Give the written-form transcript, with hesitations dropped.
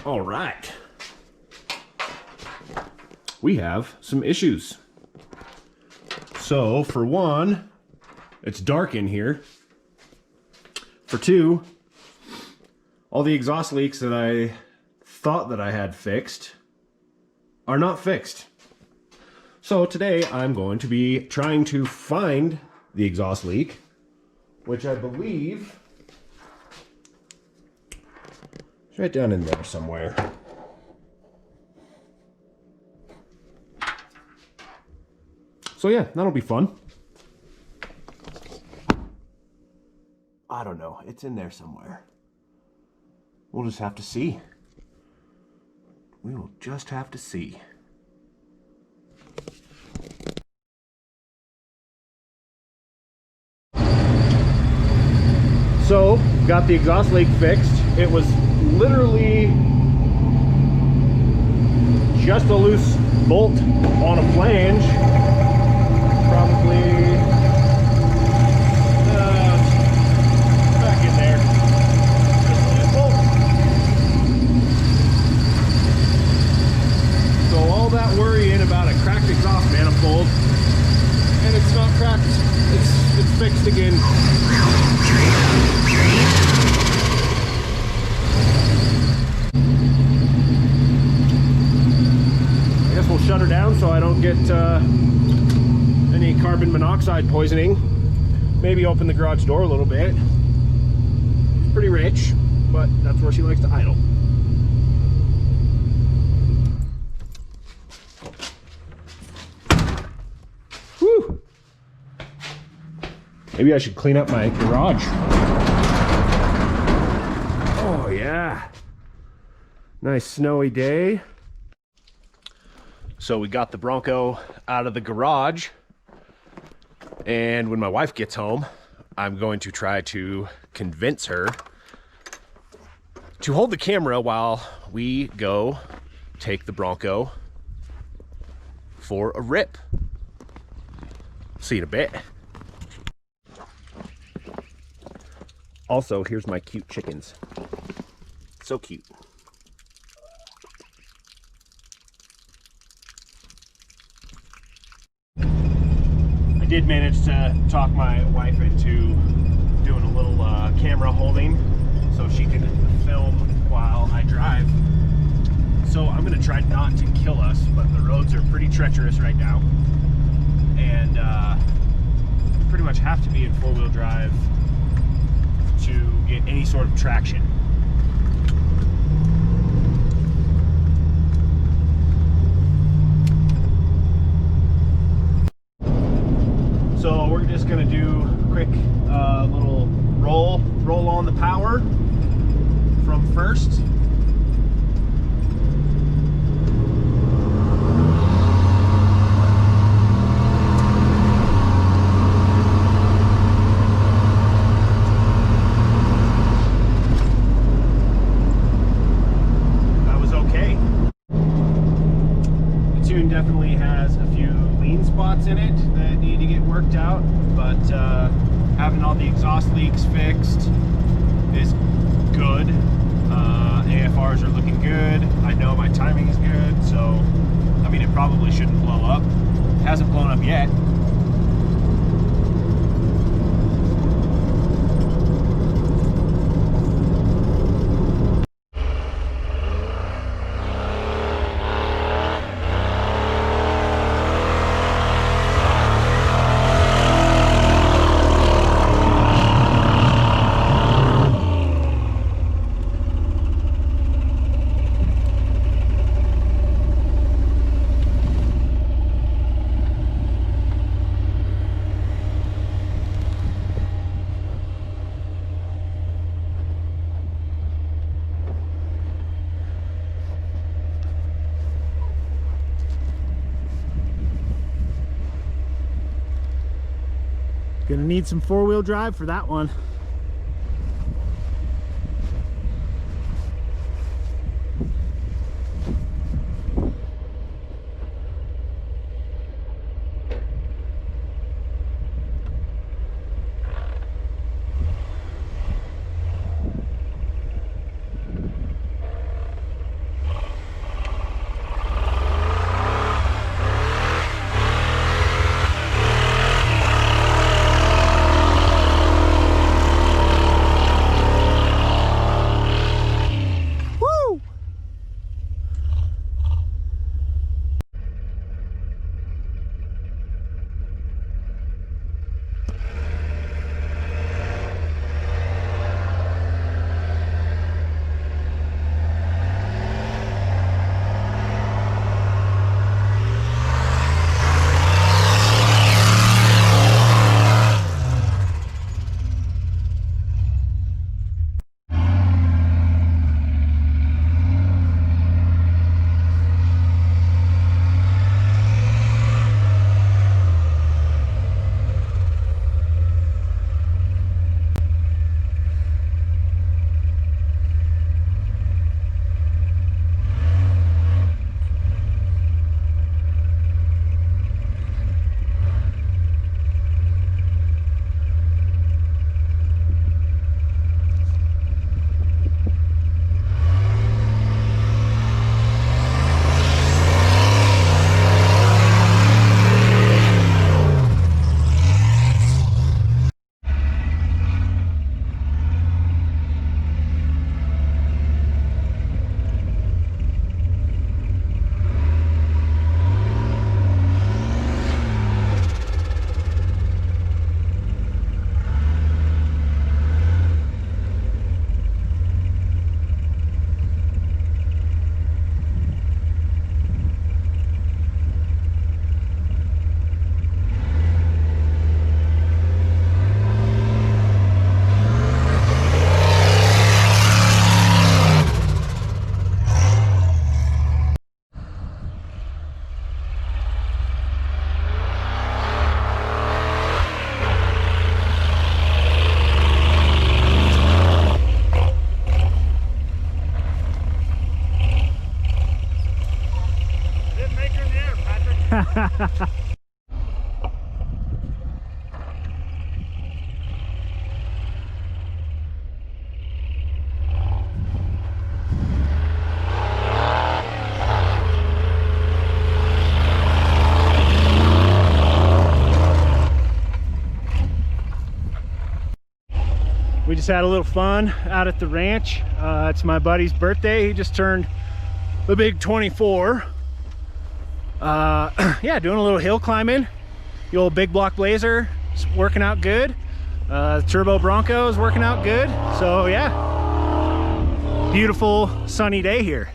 All right. We have some issues. So, for one, it's dark in here. For two, all the exhaust leaks that I thought that I had fixed are not fixed. So today I'm going to be trying to find the exhaust leak, which I believe is right down in there somewhere. So yeah, that'll be fun. I don't know, it's in there somewhere. We'll just have to see. We will just have to see. So, got the exhaust leak fixed. It was literally just a loose bolt on a flange. Probably back in there. Just a loose bolt. So all that worrying about a cracked exhaust manifold, and it's not cracked. It's fixed again. I guess we'll shut her down so I don't get any carbon monoxide poisoning. Maybe open the garage door a little bit. She's pretty rich, but that's where she likes to idle. Whew. Maybe I should clean up my garage. Oh yeah. Nice snowy day. So we got the Bronco out of the garage, and when my wife gets home, I'm going to try to convince her to hold the camera while we go take the Bronco for a rip. See you in a bit. Also, here's my cute chickens. So cute. I did manage to talk my wife into doing a little camera holding so she can film while I drive. So I'm going to try not to kill us, but the roads are pretty treacherous right now. And pretty much have to be in four-wheel drive to get any sort of traction. So we're just gonna do a quick little roll on the power from first. Definitely has a few lean spots in it that need to get worked out, but having all the exhaust leaks fixed is good. AFRs are looking good. I know my timing is good, so I mean it probably shouldn't blow up. It hasn't blown up yet. Gonna need some four-wheel drive for that one. We just had a little fun out at the ranch. It's my buddy's birthday. He just turned the big 24. Yeah, doing a little hill climbing. The old big block Blazer is working out good. The turbo Bronco is working out good. So yeah, beautiful sunny day here.